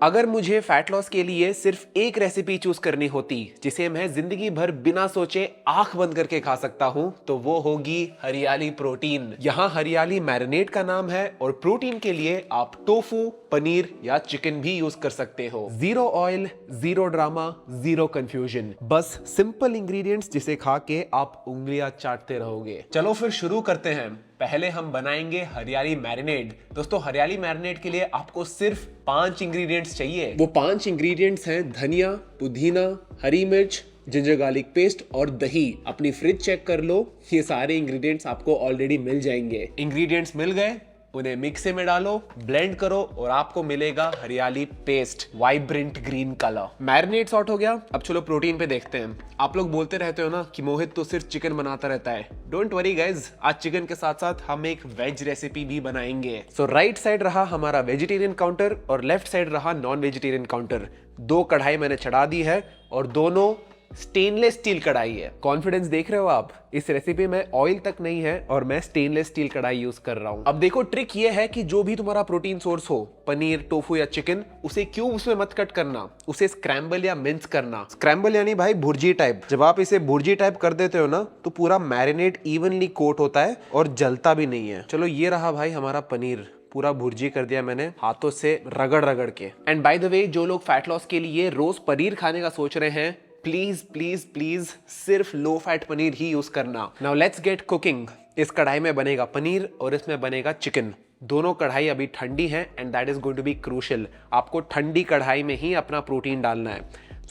अगर मुझे fat loss के लिए सिर्फ एक रेसिपी चूज करनी होती जिसे मैं जिंदगी भर बिना सोचे आंख बंद करके खा सकता हूं, तो वो होगी हरियाली प्रोटीन। यहाँ हरियाली मैरिनेट का नाम है और प्रोटीन के लिए आप टोफू, पनीर या चिकन भी यूज कर सकते हो। Zero oil, zero drama, zero confusion, बस सिंपल इंग्रेडिएंट्स जिसे खा के आप उंगलियां चाटते रहोगे। चलो फिर शुरू करते हैं। पहले हम बनाएंगे हरियाली मैरिनेड। दोस्तों, हरियाली मैरिनेड के लिए आपको सिर्फ 5 इंग्रेडिएंट्स चाहिए। वो 5 इंग्रेडिएंट्स हैं धनिया, पुदीना, हरी मिर्च, जिंजर गार्लिक पेस्ट और दही। अपनी फ्रिज चेक कर लो, ये सारे इंग्रेडिएंट्स आपको ऑलरेडी मिल जाएंगे। इंग्रेडिएंट्स मिल गए, उन्हें मिक्सी में डालो, ब्लेंड करो और आपको मिलेगा हरियाली paste, vibrant green colour. Marinate sort हो गया। अब चलो प्रोटीन पे देखते हैं। आप लोग बोलते रहते हो ना कि मोहित तो सिर्फ चिकन बनाता रहता है। डोंट वरी गाइज, आज चिकन के साथ साथ हम एक वेज रेसिपी भी बनाएंगे। सो राइट साइड रहा हमारा वेजिटेरियन काउंटर और लेफ्ट साइड रहा नॉन वेजिटेरियन काउंटर। 2 कढ़ाई मैंने चढ़ा दी है और दोनों स्टेनलेस स्टील कढ़ाई है। कॉन्फिडेंस देख रहे हो आप? इस रेसिपी में ऑयल तक नहीं है और मैं स्टेनलेस स्टील कढ़ाई यूज कर रहा हूं। अब देखो, ट्रिक ये है कि जो भी तुम्हारा प्रोटीन सोर्स हो, पनीर, टोफू या चिकन, उसे क्यूब्स में मत कट करना, उसे स्क्रैम्बल या मिंस करना। स्क्रैम्बल यानी भाई भुर्जी टाइप। जब आप इसे भुर्जी टाइप कर देते हो ना, तो पूरा मैरिनेट इवनली कोट होता है और जलता भी नहीं है। चलो, ये रहा भाई हमारा पनीर। पूरा भुर्जी कर दिया मैंने हाथों से रगड़ रगड़ के। एंड बाय द वे, जो लोग फैट लॉस के लिए रोज पनीर खाने का सोच रहे हैं, प्लीज प्लीज प्लीज सिर्फ लो फैट पनीर ही यूज करना। Now let's get cooking. इस कढ़ाई में बनेगा पनीर और इसमें बनेगा चिकन। दोनों कढ़ाई अभी ठंडी हैं and that is going to be crucial. आपको ठंडी कढ़ाई में ही अपना प्रोटीन डालना है।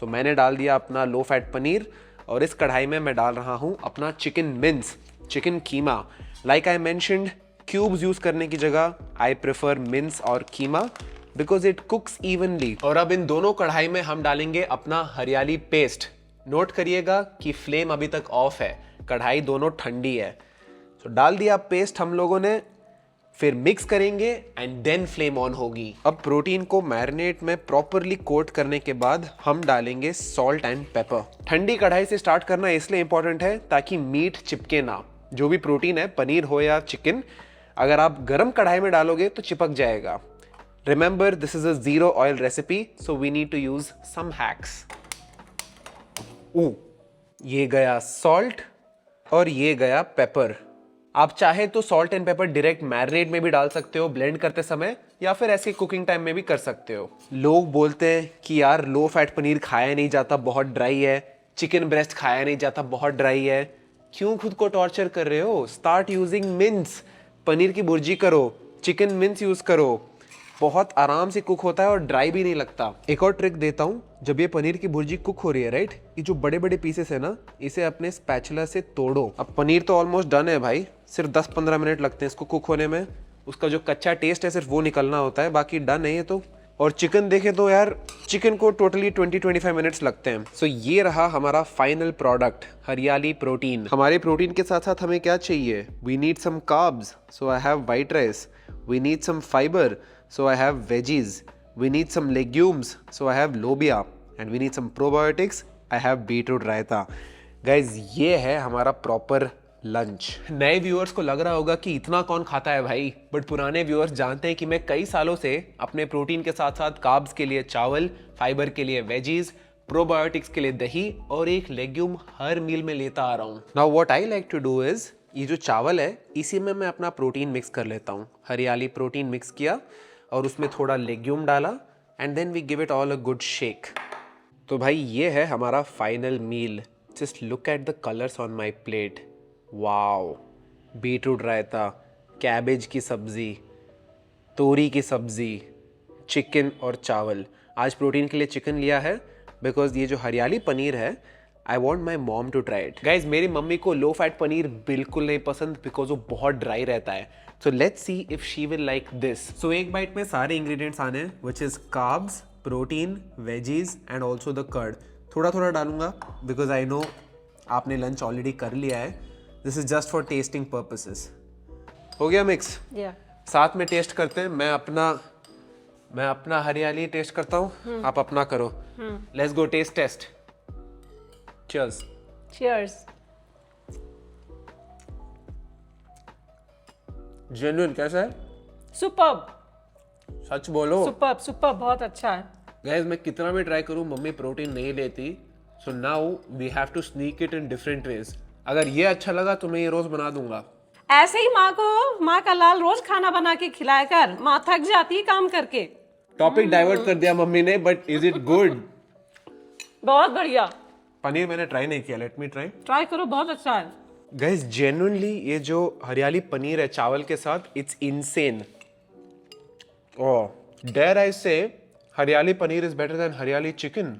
सो मैंने डाल दिया अपना लो फैट पनीर और इस कढ़ाई में मैं डाल रहा हूं अपना chicken mince, chicken keema. Like I mentioned, cubes use करने की जगह आई प्रेफर मिंस और कीमा बिकॉज इट कुक्स इवनली। और अब इन दोनों कढ़ाई में हम डालेंगे अपना हरियाली पेस्ट। नोट करिएगा कि फ्लेम अभी तक ऑफ है, कढ़ाई दोनों ठंडी है। तो डाल दिया पेस्ट हम लोगों ने, फिर मिक्स करेंगे एंड देन फ्लेम ऑन होगी। अब प्रोटीन को मैरिनेट में प्रॉपरली कोट करने के बाद हम डालेंगे सॉल्ट एंड पेपर। ठंडी कढ़ाई से स्टार्ट करना इसलिए इंपॉर्टेंट है ताकि मीट चिपके ना। जो भी प्रोटीन है, पनीर हो या चिकन, अगर आप गर्म कढ़ाई में डालोगे तो चिपक जाएगा। Remember, this is a zero oil recipe, so we need to use some hacks. ये गया सॉल्ट और ये गया पेपर। आप चाहे तो salt and paper direct marinate में भी डाल सकते हो ब्लेंड करते समय, या फिर ऐसे कुकिंग टाइम में भी कर सकते हो। लोग बोलते हैं कि यार लो फैट पनीर खाया नहीं जाता, बहुत ड्राई है। चिकन ब्रेस्ट खाया नहीं जाता, बहुत ड्राई है। क्यों खुद को टॉर्चर कर रहे हो? Start using mince. पनीर की भुर्जी करो, चिकन मिंस यूज करो, बहुत आराम से कुक होता है और ड्राई भी नहीं लगता। एक और ट्रिक देता हूँ। जब ये पनीर की भुर्जी कुक हो रही है, राइट, ये जो बड़े बड़े पीसेस है ना, इसे अपने स्पैचुला से तोड़ो। अब पनीर तो ऑलमोस्ट डन है भाई, सिर्फ 10-15 मिनट लगते हैं इसको कुक होने में। उसका जो कच्चा टेस्ट है सिर्फ वो निकलना होता है, बाकी डन है ये तो। और चिकन देखें तो यार, चिकन को टोटली 20-25 मिनट्स लगते हैं। सो ये रहा हमारा फाइनल प्रोडक्ट, हरियाली प्रोटीन। हमारे प्रोटीन के साथ साथ हमें क्या चाहिए? We need some carbs, so I have white rice. We need some fibre, so I have veggies. We need some legumes, so I have lobia. And we need some probiotics, I have beetroot raita. Guys, ये है हमारा proper lunch. नए viewers को लग रहा होगा कि इतना कौन खाता है भाई, बट पुराने व्यूअर्स जानते हैं कि मैं कई सालों से अपने प्रोटीन के साथ साथ कार्ब्स के लिए चावल, फाइबर के लिए वेजीज, प्रोबायोटिक्स के लिए दही और एक लेग्यूम हर मील में लेता आ रहा हूँ। Now what I like to do is, ये जो चावल है इसी में मैं अपना प्रोटीन मिक्स कर लेता हूँ। हरियाली प्रोटीन मिक्स किया और उसमें थोड़ा लेग्यूम डाला and then we give it all a good shake. तो भाई ये है हमारा final meal. Just look at the colours on my plate. Wow, beetroot raita, cabbage की सब्ज़ी, तोरी की सब्ज़ी, चिकन और चावल। आज प्रोटीन के लिए चिकन लिया है बिकॉज ये जो हरियाली पनीर है, I want my mom to try it. Guys, मेरी मम्मी को लो फैट पनीर बिल्कुल नहीं पसंद बिकॉज वो बहुत ड्राई रहता है। So let's see if she will like this. So एक बाइट में सारे इंग्रेडिएंट्स आने, which is carbs, protein, veggies and also the curd. थोड़ा थोड़ा डालूंगा बिकॉज आई नो आपने लंच ऑलरेडी कर लिया है। This is just for testing purposes. हो गया मिक्स? साथ में टेस्ट करते हैं। मैं अपना हरियाली टेस्ट करता हूँ, आप अपना करो। Let's go taste taste. Cheers. Cheers. Genuine कैसा है? Superb. सच बोलो। Superb, superb, बहुत अच्छा है। गाइस मैं कितना भी ट्राई करूं मम्मी प्रोटीन नहीं लेती, so now we have to sneak it in different ways. अगर ये अच्छा लगा तो मैं ये रोज बना दूंगा। ऐसे ही माँ का लाल रोज खाना बना के खिलाया कर, माँ थक जाती है काम करके। टॉपिक डाइवर्ट कर दिया मम्मी ने, बट इज इट गुड? बहुत बढ़िया। पनीर मैंने ट्राई नहीं किया, लेट मी ट्राई। ट्राई करो, बहुत अच्छा है। गाइस जेन्युइनली ये जो हरियाली पनीर है चावल के साथ, इट्स इनसेन। ओह, डेयर आई से हरियाली पनीर इज बेटर देन हरियाली चिकन।